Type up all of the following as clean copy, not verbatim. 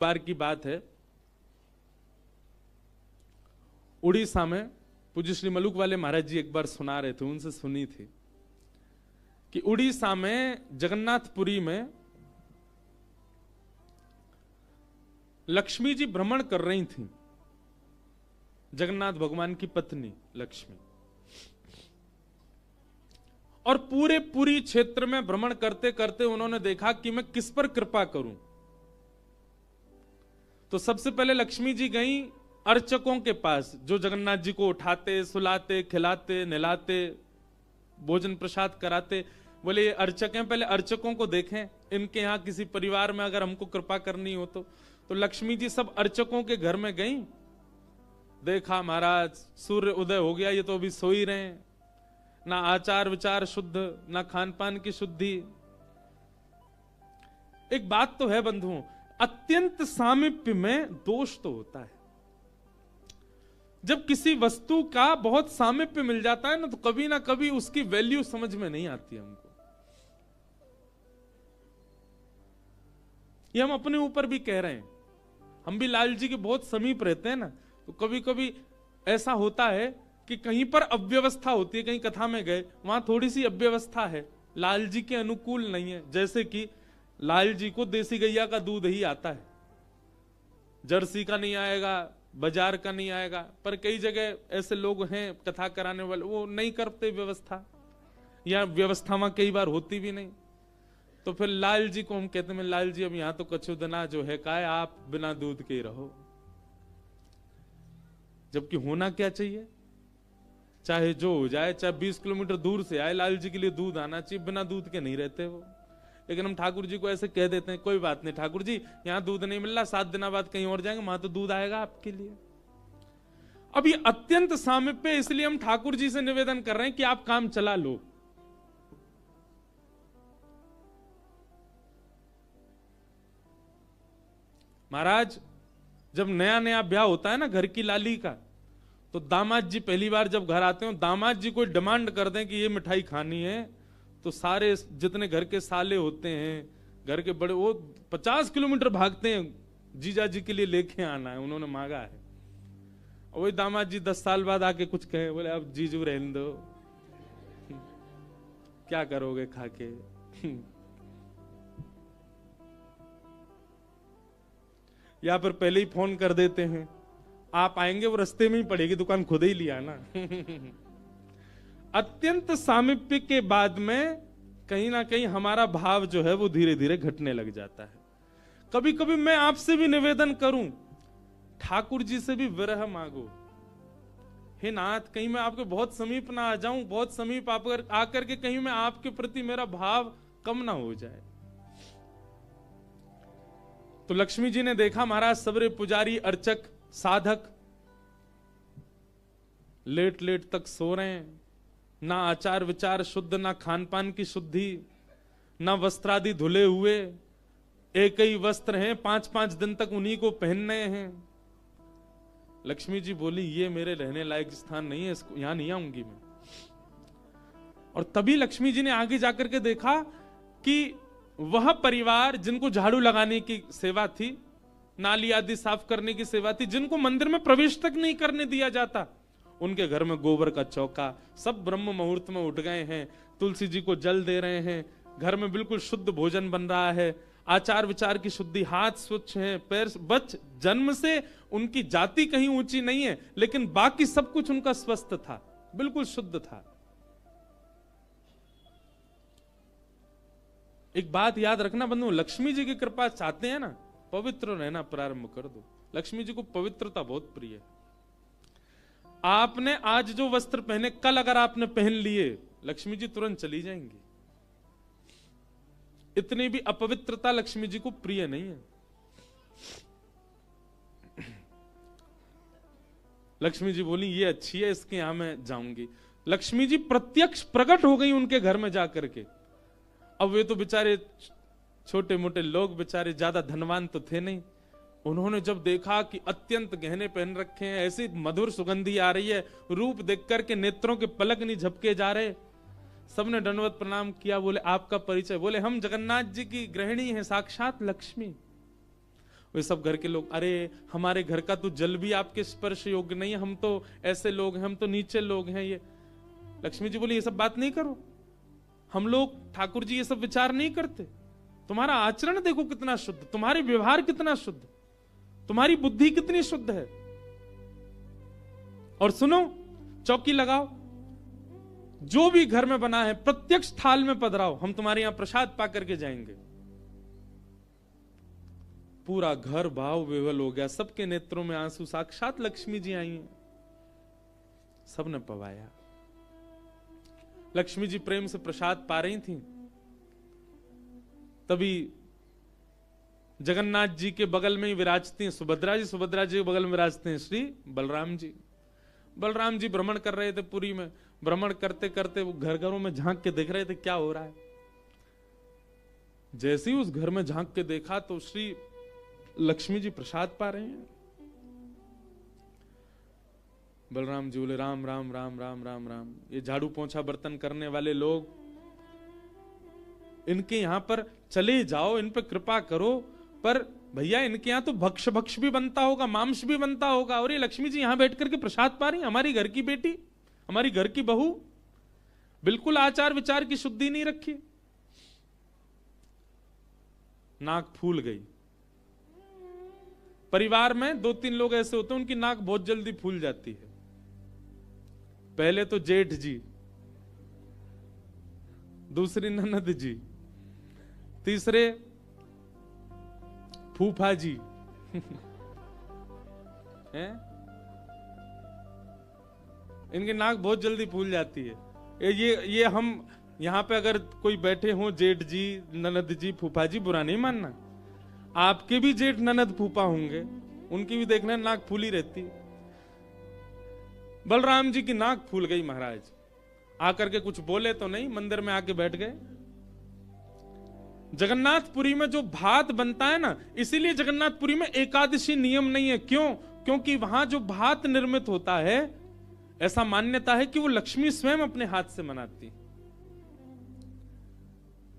बार की बात है, उड़ीसा में पूज्य श्री मलुक वाले महाराज जी एक बार सुना रहे थे, उनसे सुनी थी कि उड़ीसा में जगन्नाथपुरी में लक्ष्मी जी भ्रमण कर रही थी, जगन्नाथ भगवान की पत्नी लक्ष्मी, और पूरी क्षेत्र में भ्रमण करते करते उन्होंने देखा कि मैं किस पर कृपा करूं। तो सबसे पहले लक्ष्मी जी गई अर्चकों के पास, जो जगन्नाथ जी को उठाते, सुलाते, खिलाते, नहलाते, भोजन प्रसाद कराते। बोले ये अर्चक हैं, पहले अर्चकों को देखें, इनके यहां किसी परिवार में अगर हमको कृपा करनी हो तो लक्ष्मी जी सब अर्चकों के घर में गई। देखा महाराज सूर्य उदय हो गया, ये तो अभी सो ही रहे हैं, ना आचार विचार शुद्ध, ना खान पान की शुद्धि। एक बात तो है बंधुओं, अत्यंत सामीप्य में दोष तो होता है। जब किसी वस्तु का बहुत सामीप्य मिल जाता है ना कभी उसकी वैल्यू समझ में नहीं आती हमको। ये हम अपने ऊपर भी कह रहे हैं, हम भी लाल जी के बहुत समीप रहते हैं ना, तो कभी कभी ऐसा होता है कि कहीं पर अव्यवस्था होती है, कहीं कथा में गए वहां थोड़ी सी अव्यवस्था है, लाल जी के अनुकूल नहीं है। जैसे कि लाल जी को देसी गैया का दूध ही आता है, जर्सी का नहीं आएगा, बाजार का नहीं आएगा। पर कई जगह ऐसे लोग हैं कथा कराने वाले, वो नहीं करते व्यवस्था, या व्यवस्था वहां कई बार होती भी नहीं। तो फिर लाल जी को हम कहते हैं, लाल जी अब यहां तो कछु दना जो है का है, आप बिना दूध के ही रहो। जबकि होना क्या चाहिए, चाहे जो हो जाए, चाहे 20 किलोमीटर दूर से आए, लाल जी के लिए दूध आना चाहिए, बिना दूध के नहीं रहते वो। लेकिन हम ठाकुर जी को ऐसे कह देते हैं, कोई बात नहीं ठाकुर जी, यहां दूध नहीं मिल रहा, 7 दिन बाद कहीं और जाएंगे, वहां तो दूध आएगा आपके लिए। अब ये अत्यंत सामीप्य, इसलिए हम ठाकुर जी से निवेदन कर रहे हैं कि आप काम चला लो। महाराज जब नया नया ब्याह होता है ना घर की लाली का, तो दामाद जी पहली बार जब घर आते हो, दामाद जी कोई डिमांड कर दें कि ये मिठाई खानी है, तो सारे जितने घर के साले होते हैं, घर के बड़े, वो 50 किलोमीटर भागते हैं, जीजा जी के लिए लेके आना है, उन्होंने मांगा है। और वही दामाद जी 10 साल बाद आके कुछ कहे, बोले अब जीजू रहने दो, क्या करोगे खाके। या फिर पहले ही फोन कर देते हैं, आप आएंगे, वो रास्ते में ही पड़ेगी दुकान, खुद ही लिया ना। अत्यंत सामीप्य के बाद में कहीं ना कहीं हमारा भाव जो है वो धीरे धीरे घटने लग जाता है। कभी कभी मैं आपसे भी निवेदन करूं, ठाकुर जी से भी विरह मांगो, हे नाथ कहीं मैं आपके बहुत समीप ना आ जाऊं, बहुत समीप आकर के कहीं मैं आपके प्रति मेरा भाव कम ना हो जाए। तो लक्ष्मी जी ने देखा महाराज सबरे पुजारी, अर्चक, साधक लेट लेट तक सो रहे हैं, ना आचार विचार शुद्ध, ना खान पान की शुद्धि, ना वस्त्रादि धुले हुए, एक ही वस्त्र हैं, 5-5 दिन तक उन्हीं को पहनने हैं। लक्ष्मी जी बोली ये मेरे रहने लायक स्थान नहीं है, इसको यहां नहीं आऊंगी मैं। और तभी लक्ष्मी जी ने आगे जाकर के देखा कि वह परिवार जिनको झाड़ू लगाने की सेवा थी, नाली आदि साफ करने की सेवा थी, जिनको मंदिर में प्रवेश तक नहीं करने दिया जाता, उनके घर में गोबर का चौका, सब ब्रह्म मुहूर्त में उठ गए हैं, तुलसी जी को जल दे रहे हैं, घर में बिल्कुल शुद्ध भोजन बन रहा है, आचार विचार की शुद्धि, हाथ स्वच्छ हैं, पैर बच, जन्म से उनकी जाति कहीं ऊंची नहीं है, लेकिन बाकी सब कुछ उनका स्वस्थ था, बिल्कुल शुद्ध था। एक बात याद रखना बंधु, लक्ष्मी जी की कृपा चाहते हैं ना, पवित्र रहना प्रारंभ कर दो। लक्ष्मी जी को पवित्रता बहुत प्रिय है। आपने आज जो वस्त्र पहने, कल अगर आपने पहन लिए, लक्ष्मी जी तुरंत चली जाएंगी। इतनी भी अपवित्रता लक्ष्मी जी को प्रिय नहीं है। लक्ष्मी जी बोली ये अच्छी है, इसके यहां मैं जाऊंगी। लक्ष्मी जी प्रत्यक्ष प्रकट हो गई उनके घर में जाकर के। अब वे तो बेचारे छोटे मोटे लोग, बेचारे ज्यादा धनवान तो थे नहीं। उन्होंने जब देखा कि अत्यंत गहने पहन रखे हैं, ऐसी मधुर सुगंधी आ रही है, रूप देख करके नेत्रों के पलक नहीं झपके जा रहे, सबने दंडवत प्रणाम किया। बोले आपका परिचय? बोले हम जगन्नाथ जी की गृहिणी हैं, साक्षात लक्ष्मी। वे सब घर के लोग, अरे हमारे घर का तो जल भी आपके स्पर्श योग्य नहीं है, हम तो ऐसे लोग हैं, हम तो नीचे लोग हैं। ये लक्ष्मी जी बोली, ये सब बात नहीं करो, हम लोग ठाकुर जी ये सब विचार नहीं करते। तुम्हारा आचरण देखो कितना शुद्ध, तुम्हारे व्यवहार कितना शुद्ध, तुम्हारी बुद्धि कितनी शुद्ध है। और सुनो, चौकी लगाओ, जो भी घर में बना है प्रत्यक्ष थाल में पधराओ, हम तुम्हारे यहां प्रसाद पा करके जाएंगे। पूरा घर भाव विवल हो गया, सबके नेत्रों में आंसू, साक्षात लक्ष्मी जी आई हैं, सबने पवाया। लक्ष्मी जी प्रेम से प्रसाद पा रही थी, तभी जगन्नाथ जी के बगल में ही विराजती हैं सुभद्रा जी, सुभद्रा जी के बगल में विराजते हैं श्री बलराम जी। बलराम जी भ्रमण कर रहे थे पुरी में, भ्रमण करते करते वो घर घरों में झांक के देख रहे थे क्या हो रहा है। जैसे ही उस घर में झांक के देखा तो श्री लक्ष्मी जी प्रसाद पा रहे हैं। बलराम जी बोले, राम राम राम राम राम राम, ये झाड़ू पोंछा बर्तन करने वाले लोग, इनके यहां पर चले जाओ, इन पे कृपा करो। पर भैया इनके यहां तो भक्ष भक्ष भी बनता होगा, मांस भी बनता होगा, और ये लक्ष्मी जी यहां बैठ करके प्रसाद पा रही, हमारी घर की बेटी, हमारी घर की बहू, बिल्कुल आचार विचार की शुद्धि नहीं रखी। नाक फूल गई। परिवार में 2-3 लोग ऐसे होते हैं उनकी नाक बहुत जल्दी फूल जाती है। पहले तो जेठ जी, दूसरी ननद जी, तीसरे फूफा जी हैं? इनकी नाक बहुत जल्दी फूल जाती है। ये हम यहां पे अगर कोई बैठे हो, जेठ जी, ननद जी, फूफा जी, बुरा नहीं मानना, आपके भी जेठ ननद फूफा होंगे, उनकी भी देखना नाक फूली रहती। बलराम जी की नाक फूल गई महाराज, आकर के कुछ बोले तो नहीं, मंदिर में आके बैठ गए। जगन्नाथपुरी में जो भात बनता है ना, इसीलिए जगन्नाथपुरी में एकादशी नियम नहीं है। क्यों? क्योंकि वहां जो भात निर्मित होता है, ऐसा मान्यता है कि वो लक्ष्मी स्वयं अपने हाथ से बनाती।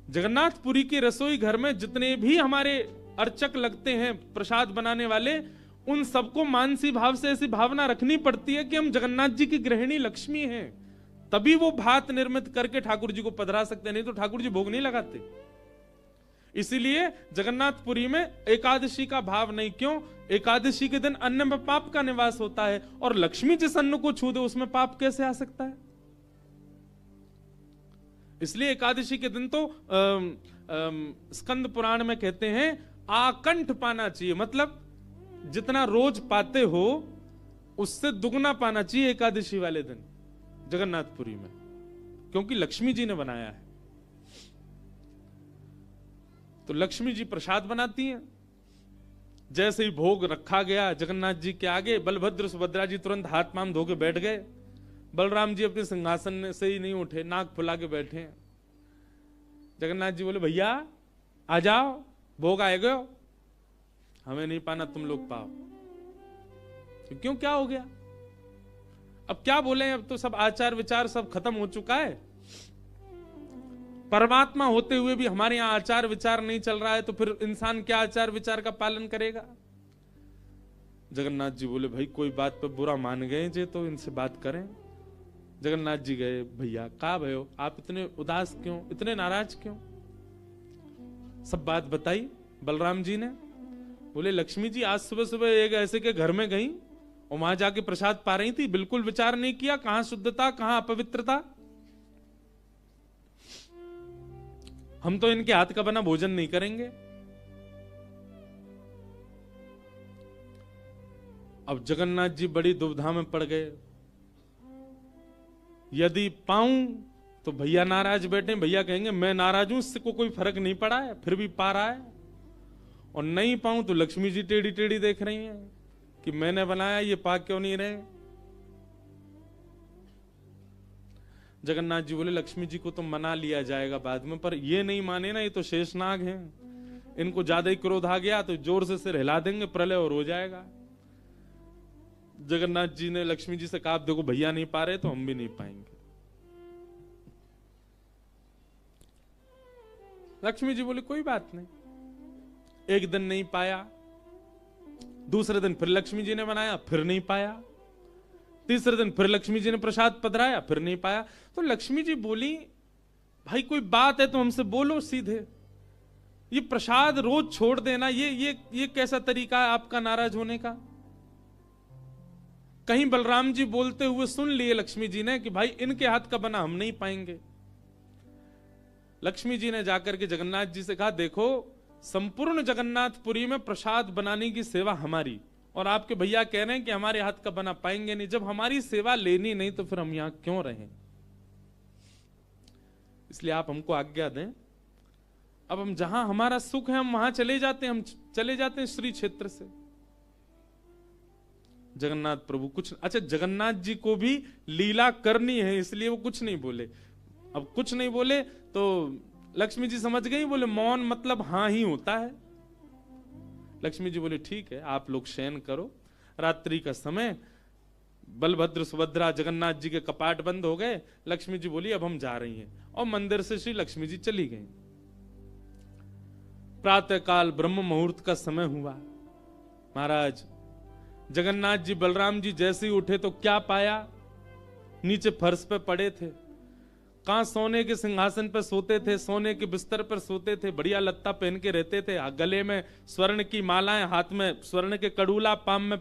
जगन्नाथपुरी के रसोई घर में जितने भी हमारे अर्चक लगते हैं, प्रसाद बनाने वाले, उन सबको मानसी भाव से ऐसी भावना रखनी पड़ती है कि हम जगन्नाथ जी की गृहिणी लक्ष्मी हैं, तभी वो भात निर्मित करके ठाकुर जी को पधरा सकते हैं, नहीं तो ठाकुर जी भोग नहीं लगाते। इसीलिए जगन्नाथपुरी में एकादशी का भाव नहीं। क्यों? एकादशी के दिन अन्न में पाप का निवास होता है, और लक्ष्मी जिस अन्न को छू दे उसमें पाप कैसे आ सकता है? इसलिए एकादशी के दिन तो स्कंद पुराण में कहते हैं आकंठ पाना चाहिए, मतलब जितना रोज पाते हो उससे दुगना पाना चाहिए एकादशी वाले दिन जगन्नाथपुरी में, क्योंकि लक्ष्मी जी ने बनाया है। तो लक्ष्मी जी प्रसाद बनाती हैं। जैसे ही भोग रखा गया जगन्नाथ जी के आगे, बलभद्र सुभद्रा जी तुरंत हाथ पांव धो के बैठ गए। बलराम जी अपने सिंहासन से ही नहीं उठे, नाक फुला के बैठे हैं। जगन्नाथ जी बोले, भैया आ जाओ, भोग आए गए, हमें नहीं पाना, तुम लोग पाओ। तो क्यों, क्या हो गया? अब क्या बोले, अब तो सब आचार विचार सब खत्म हो चुका है। परमात्मा होते हुए भी हमारे यहां आचार विचार नहीं चल रहा है, तो फिर इंसान क्या आचार विचार का पालन करेगा? जगन्नाथ जी बोले, भाई कोई बात पे बुरा मान गए जे, तो इनसे बात करें। जगन्नाथ जी गए, भैया कहा भयो, आप इतने उदास क्यों, इतने नाराज क्यों? सब बात बताई बलराम जी ने। बोले, लक्ष्मी जी आज सुबह सुबह एक ऐसे के घर में गई और वहां जाके प्रसाद पा रही थी, बिल्कुल विचार नहीं किया, कहां शुद्धता कहां अपवित्रता। हम तो इनके हाथ का बना भोजन नहीं करेंगे। अब जगन्नाथ जी बड़ी दुविधा में पड़ गए। यदि पाऊं तो भैया नाराज बैठे, भैया कहेंगे मैं नाराज हूं, इससे को कोई फर्क नहीं पड़ा है, फिर भी पा रहा है। और नहीं पाऊं तो लक्ष्मी जी टेढ़ी टेढ़ी देख रही हैं कि मैंने बनाया, ये पा क्यों नहीं रहे। जगन्नाथ जी बोले, लक्ष्मी जी को तो मना लिया जाएगा बाद में, पर ये नहीं माने ना, ये तो शेषनाग हैं, इनको ज्यादा ही क्रोध आ गया तो जोर से सिर हिला देंगे, प्रलय और हो जाएगा। जगन्नाथ जी ने लक्ष्मी जी से कहा, देखो भैया नहीं पा रहे तो हम भी नहीं पाएंगे। लक्ष्मी जी बोले, कोई बात नहीं, एक दिन नहीं पाया, दूसरे दिन फिर लक्ष्मी जी ने बनाया, फिर नहीं पाया। तीसरे दिन फिर लक्ष्मी जी ने प्रसाद पधराया, फिर नहीं पाया। तो लक्ष्मी जी बोली, भाई कोई बात है तो हमसे बोलो सीधे, ये प्रसाद रोज छोड़ देना, ये कैसा तरीका है आपका नाराज होने का। कहीं बलराम जी बोलते हुए सुन लिए लक्ष्मी जी ने कि भाई इनके हाथ का बना हम नहीं पाएंगे। लक्ष्मी जी ने जाकर के जगन्नाथ जी से कहा, देखो संपूर्ण जगन्नाथपुरी में प्रसाद बनाने की सेवा हमारी, और आपके भैया कह रहे हैं कि हमारे हाथ का बना पाएंगे नहीं। जब हमारी सेवा लेनी नहीं तो फिर हम यहां क्यों रहें, इसलिए आप हमको आज्ञा दें। अब हम जहां हमारा सुख है हम वहां चले जाते हैं, हम चले जाते हैं श्री क्षेत्र से। जगन्नाथ प्रभु कुछ, अच्छा जगन्नाथ जी को भी लीला करनी है इसलिए वो कुछ नहीं बोले। अब कुछ नहीं बोले तो लक्ष्मी जी समझ गई, बोले मौन मतलब हां ही होता है। लक्ष्मी जी बोले ठीक है, आप लोग शयन करो। रात्रि का समय, बलभद्र सुभद्रा जगन्नाथ जी के कपाट बंद हो गए। लक्ष्मी जी बोली अब हम जा रही हैं, और मंदिर से श्री लक्ष्मी जी चली गई। प्रातः काल ब्रह्म मुहूर्त का समय हुआ। महाराज जगन्नाथ जी बलराम जी जैसे ही उठे तो क्या पाया, नीचे फर्श पे पड़े थे। कहां सोने के सिंहासन पर सोते थे, सोने के बिस्तर पर सोते थे, बढ़िया लत्ता पहन के रहते थे, गले में स्वर्ण की मालाएं, हाथ में स्वर्ण के कड़ूला, पाम में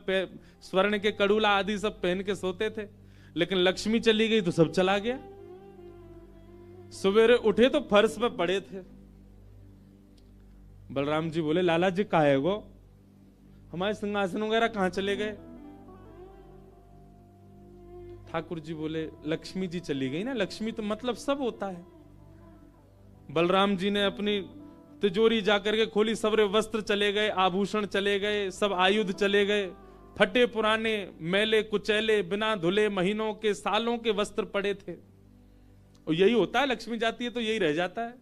स्वर्ण के कड़ूला आदि सब पहन के सोते थे। लेकिन लक्ष्मी चली गई तो सब चला गया। सवेरे उठे तो फर्श पे पड़े थे। बलराम जी बोले लाला जी कहा है गो, हमारे सिंहासन वगैरह कहां चले गए। ठाकुर जी बोले लक्ष्मी जी चली गई ना, लक्ष्मी तो मतलब सब होता है। बलराम जी ने अपनी तिजोरी जाकर के खोली, सबरे वस्त्र चले गए, आभूषण चले गए, सब आयुध चले गए, फटे पुराने मैले कुचैले बिना धुले महीनों के सालों के वस्त्र पड़े थे। और यही होता है, लक्ष्मी जाती है तो यही रह जाता है।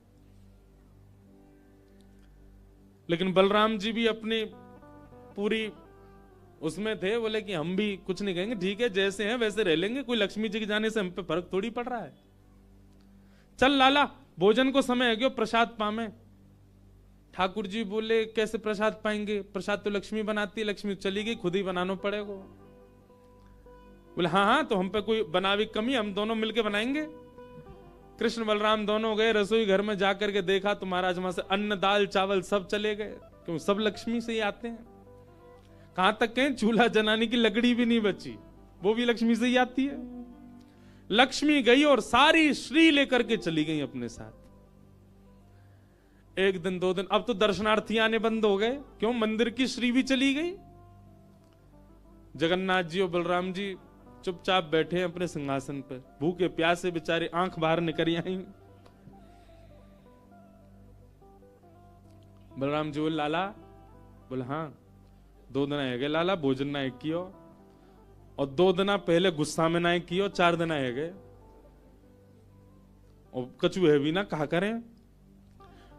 लेकिन बलराम जी भी अपनी पूरी उसमें थे, बोले कि हम भी कुछ नहीं कहेंगे, ठीक है जैसे हैं वैसे रह लेंगे, कोई लक्ष्मी जी के जाने से हम पे फर्क थोड़ी पड़ रहा है। चल लाला भोजन को समय है क्यों, प्रसाद पामे। ठाकुर जी बोले कैसे प्रसाद पाएंगे, प्रसाद तो लक्ष्मी बनाती है, लक्ष्मी चली गई, खुद ही बनाना पड़ेगा। बोले हाँ हाँ, तो हम पे कोई बनावी कमी, हम दोनों मिलके बनाएंगे। कृष्ण बलराम दोनों गए रसोई घर में, जाकर के देखा तो महाराज वहां से अन्न दाल चावल सब चले गए, क्यों सब लक्ष्मी से ही आते हैं। कहां तक कहें चूल्हा जलाने की लकड़ी भी नहीं बची, वो भी लक्ष्मी से ही आती है। लक्ष्मी गई और सारी श्री लेकर के चली गई अपने साथ। एक दिन दो दिन, अब तो दर्शनार्थी आने बंद हो गए, क्यों मंदिर की श्री भी चली गई। जगन्नाथ जी और बलराम जी चुपचाप बैठे हैं अपने सिंहासन पर, भूखे प्यासे बेचारे, आंख बाहर निकल आई। बलराम जी बोले लाला, बोले हाँ 2 दिन है गए लाला, भोजन ना एक कियो, और 2 दिन पहले गुस्सा में ना एक कियो, 4 दिन है गए, और कछु है भी ना, कहा करें।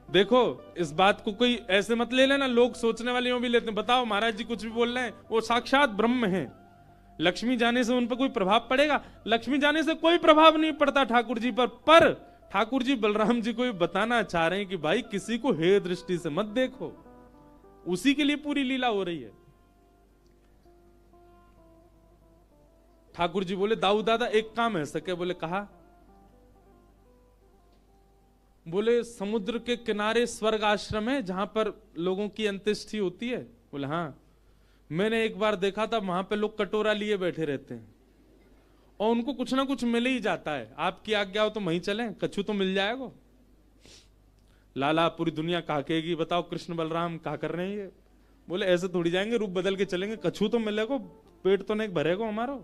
देखो इस बात को कोई ऐसे मत ले लेना, लोग सोचने वाले यूं भी लेते हैं, बताओ महाराज जी कुछ भी बोल रहे हैं, वो साक्षात ब्रह्म है। लक्ष्मी जाने से उन पर कोई प्रभाव पड़ेगा? लक्ष्मी जाने से कोई प्रभाव नहीं पड़ता ठाकुर जी पर ठाकुर जी बलराम जी को ये बताना चाह रहे हैं कि भाई किसी को हे दृष्टि से मत देखो, उसी के लिए पूरी लीला हो रही है। ठाकुर जी बोले दाऊ दादा एक काम है सके, बोले कहा, बोले समुद्र के किनारे स्वर्ग आश्रम है जहां पर लोगों की अंत्येष्टि होती है। बोले हाँ, मैंने एक बार देखा था वहां पे लोग कटोरा लिए बैठे रहते हैं और उनको कुछ ना कुछ मिल ही जाता है, आपकी आज्ञा हो तो वहीं चलें, कछु तो मिल जाएगा। लाला पूरी दुनिया कहा कहेगी बताओ कृष्ण बलराम कहा कर रहे हैं ये। बोले ऐसे थोड़ी जाएंगे, रूप बदल के चलेंगे, कछु तो मिलेगा, पेट तो नहीं भरेगा हमारा।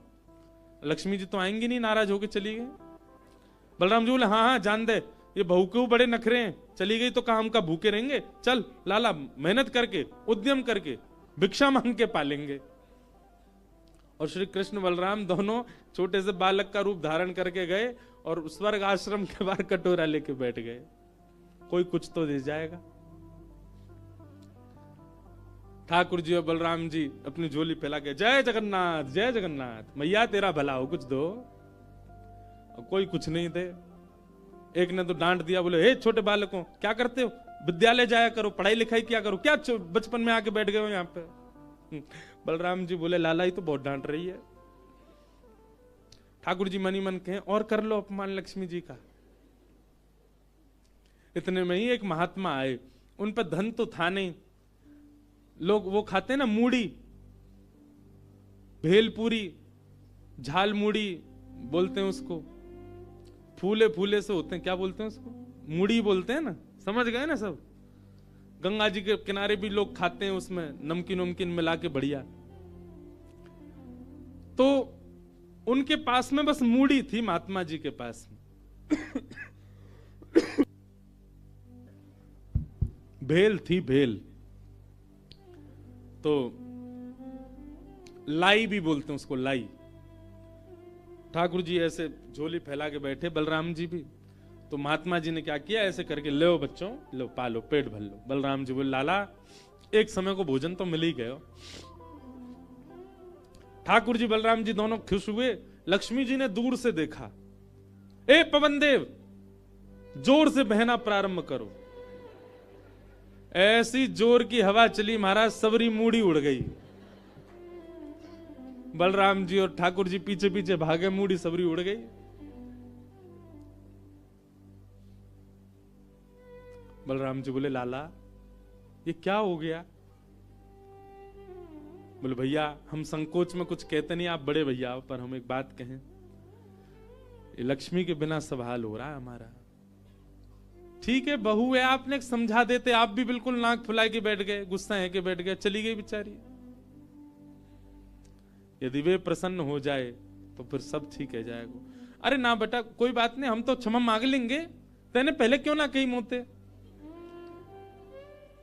लक्ष्मी जी तो आएंगी नहीं, नाराज होकर चली गई। बलराम जी बोले हाँ हाँ जान दे, ये बहू के बड़े नखरे हैं, चली गई तो काम का भूखे रहेंगे, चल लाला मेहनत करके उद्यम करके भिक्षा मांग के पालेंगे। और श्री कृष्ण बलराम दोनों छोटे से बालक का रूप धारण करके गए और स्वर्ग आश्रम के बाहर कटोरा लेके बैठ गए, कोई कुछ तो दे जाएगा। ठाकुर जी और बलराम जी अपनी झोली फैला के जय जगन्नाथ जय जगन्नाथ, मैया तेरा भला हो कुछ दो, और कोई कुछ नहीं दे। एक ने तो डांट दिया, बोले हे छोटे बालकों क्या करते हो, विद्यालय जाया करो, पढ़ाई लिखाई किया करो, क्या बचपन में आके बैठ गए हो यहाँ पे। बलराम जी बोले लाला ही तो बहुत डांट रही है। ठाकुर जी मनी मन कहें और कर लो अपमान लक्ष्मी जी का। इतने में ही एक महात्मा आए, उन पर धन तो था नहीं, लोग वो खाते ना मूड़ी, भेलपूरी, झाल मूड़ी बोलते हैं उसको, फूले फूले से होते हैं, क्या बोलते हैं उसको, मूड़ी बोलते हैं ना, समझ गए ना सब। गंगा जी के किनारे भी लोग खाते हैं, उसमें नमकीन नमकीन मिला के बढ़िया। तो उनके पास में बस मूड़ी थी, महात्मा जी के पास में भेल थी, भेल तो लाई भी बोलते हैं उसको, लाई। ठाकुर जी ऐसे झोली फैला के बैठे, बलराम जी भी। तो महात्मा जी ने क्या किया, ऐसे करके लो बच्चों, लो पालो, पेट भर लो। बलराम जी बोले लाला एक समय को भोजन तो मिल ही गयो। ठाकुर जी बलराम जी दोनों खुश हुए। लक्ष्मी जी ने दूर से देखा, ए पवन देव जोर से बहना प्रारंभ करो। ऐसी जोर की हवा चली महाराज, सबरी मूड़ी उड़ गई। बलराम जी और ठाकुर जी पीछे पीछे भागे, मूड़ी सबरी उड़ गई। बलराम जी बोले लाला ये क्या हो गया? बोले भैया हम संकोच में कुछ कहते नहीं, आप बड़े भैया, पर हम एक बात कहें, ये लक्ष्मी के बिना सब हाल हो रहा है हमारा। ठीक है बहू है, आपने समझा देते, आप भी बिल्कुल नाक फुला के बैठ गए, गुस्सा है के बैठ गए, चली गई बेचारी। यदि वे प्रसन्न हो जाए तो फिर सब ठीक है जाएगा। अरे ना बेटा कोई बात नहीं, हम तो क्षमा मांग लेंगे, तेने पहले क्यों ना कही मोते।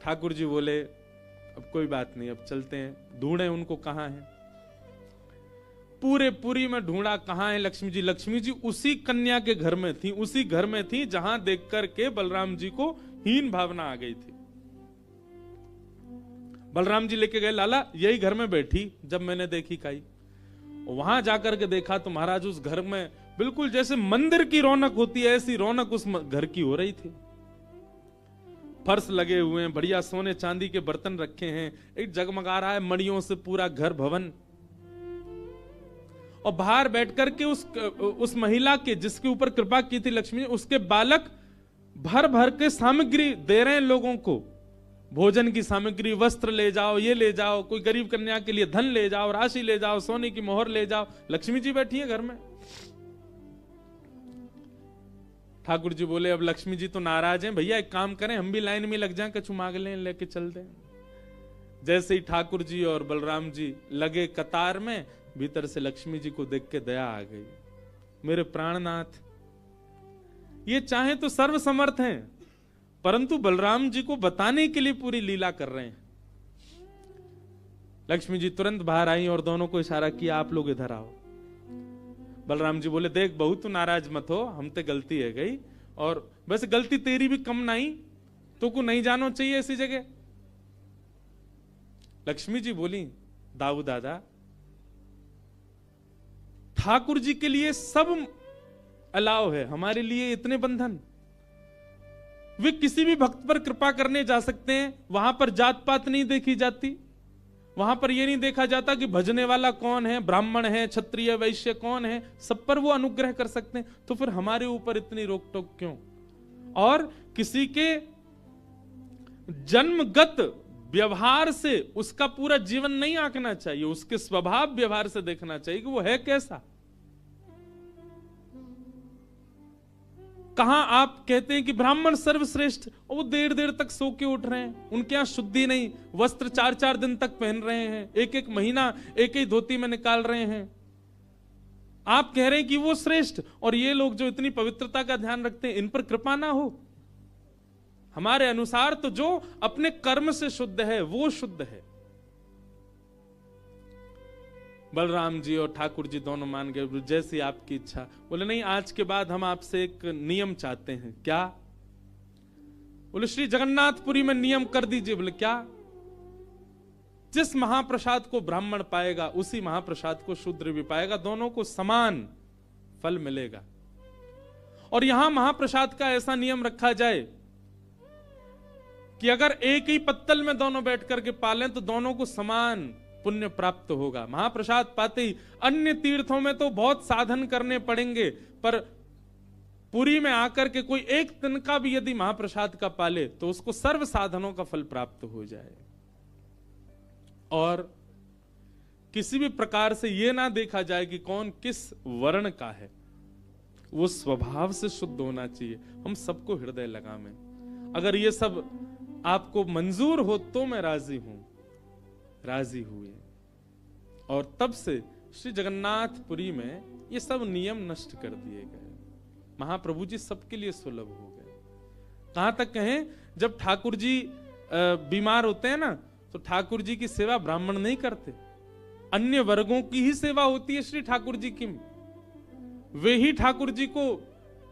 ठाकुर जी बोले अब कोई बात नहीं, अब चलते हैं, ढूंढे उनको कहां है। पूरे पुरी में ढूंढा, कहां है लक्ष्मी जी। लक्ष्मी जी उसी कन्या के घर में थी, उसी घर में थी जहां देख करके बलराम जी को हीन भावना आ गई थी। बलराम जी लेके गए, लाला यही घर में बैठी जब मैंने देखी काई। वहां जाकर के देखा तो महाराज उस घर में बिल्कुल जैसे मंदिर की रौनक होती है, ऐसी रौनक उस घर की हो रही थी। फर्श लगे हुए हैं, बढ़िया सोने चांदी के बर्तन रखे हैं, एक जगमगा रहा है मणियों से पूरा घर भवन। और बाहर बैठ करके उस महिला के जिसके ऊपर कृपा की थी लक्ष्मी, उसके बालक भर भर के सामग्री दे रहे हैं लोगों को, भोजन की सामग्री, वस्त्र ले जाओ, ये ले जाओ, कोई गरीब कन्या के लिए धन ले जाओ, राशि ले जाओ, सोने की मोहर ले जाओ। लक्ष्मी जी बैठी है घर में। ठाकुर जी बोले अब लक्ष्मी जी तो नाराज हैं, भैया एक काम करें, हम भी लाइन में लग जाएं, कछु मांग लें, लेके चल दें। जैसे ही ठाकुर जी और बलराम जी लगे कतार में, भीतर से लक्ष्मी जी को देख के दया आ गई। मेरे प्राणनाथ, ये चाहे तो सर्वसमर्थ हैं, परंतु बलराम जी को बताने के लिए पूरी लीला कर रहे हैं। लक्ष्मी जी तुरंत बाहर आई और दोनों को इशारा किया, आप लोग इधर आओ। बलराम जी बोले देख बहू तू नाराज मत हो, हम ते गलती है गई, और वैसे गलती तेरी भी कम नहीं, तो को नहीं जानो चाहिए ऐसी जगह। लक्ष्मी जी बोली दाऊ दादा, ठाकुर जी के लिए सब अलाव है, हमारे लिए इतने बंधन। वे किसी भी भक्त पर कृपा करने जा सकते हैं, वहां पर जात पात नहीं देखी जाती, वहां पर यह नहीं देखा जाता कि भजने वाला कौन है, ब्राह्मण है, क्षत्रिय, वैश्य कौन है, सब पर वो अनुग्रह कर सकते हैं। तो फिर हमारे ऊपर इतनी रोक टोक क्यों? और किसी के जन्मगत व्यवहार से उसका पूरा जीवन नहीं आंकना चाहिए, उसके स्वभाव व्यवहार से देखना चाहिए कि वो है कैसा। कहां आप कहते हैं कि ब्राह्मण सर्वश्रेष्ठ, और वो देर देर तक सो के उठ रहे हैं, उनके यहां शुद्धि नहीं, वस्त्र 4-4 दिन तक पहन रहे हैं, एक महीना एक ही धोती में निकाल रहे हैं। आप कह रहे हैं कि वो श्रेष्ठ, और ये लोग जो इतनी पवित्रता का ध्यान रखते हैं, इन पर कृपा ना हो। हमारे अनुसार तो जो अपने कर्म से शुद्ध है वो शुद्ध है। बलराम जी और ठाकुर जी दोनों मान गए, जैसी आपकी इच्छा। बोले नहीं, आज के बाद हम आपसे एक नियम चाहते हैं। क्या? बोले श्री जगन्नाथपुरी में नियम कर दीजिए। बोले क्या? जिस महाप्रसाद को ब्राह्मण पाएगा उसी महाप्रसाद को शूद्र भी पाएगा, दोनों को समान फल मिलेगा। और यहां महाप्रसाद का ऐसा नियम रखा जाए कि अगर एक ही पत्तल में दोनों बैठ करके पालें तो दोनों को समान पुण्य प्राप्त होगा। महाप्रसाद पाते ही, अन्य तीर्थों में तो बहुत साधन करने पड़ेंगे, पर पुरी में आकर के कोई एक तिनका भी यदि महाप्रसाद का पाले तो उसको सर्व साधनों का फल प्राप्त हो जाए। और किसी भी प्रकार से यह ना देखा जाए कि कौन किस वर्ण का है, वो स्वभाव से शुद्ध होना चाहिए। हम सबको हृदय लगावें। अगर ये सब आपको मंजूर हो तो मैं राजी हूं। राजी हुए और तब से श्री जगन्नाथपुरी में ये सब नियम नष्ट कर दिए गए। महाप्रभु जी सबके लिए सुलभ हो गए। कहां तक कहें, जब ठाकुर जी बीमार होते हैं ना, तो ठाकुर जी की सेवा ब्राह्मण नहीं करते, अन्य वर्गों की ही सेवा होती है श्री ठाकुर जी की। वे ही ठाकुर जी को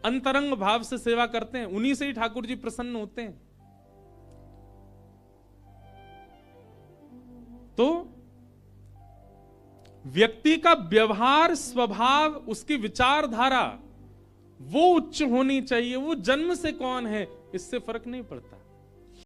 अंतरंग भाव से सेवा करते हैं, उन्हीं से ही ठाकुर जी प्रसन्न होते हैं। तो व्यक्ति का व्यवहार, स्वभाव, उसकी विचारधारा वो उच्च होनी चाहिए। वो जन्म से कौन है इससे फर्क नहीं पड़ता।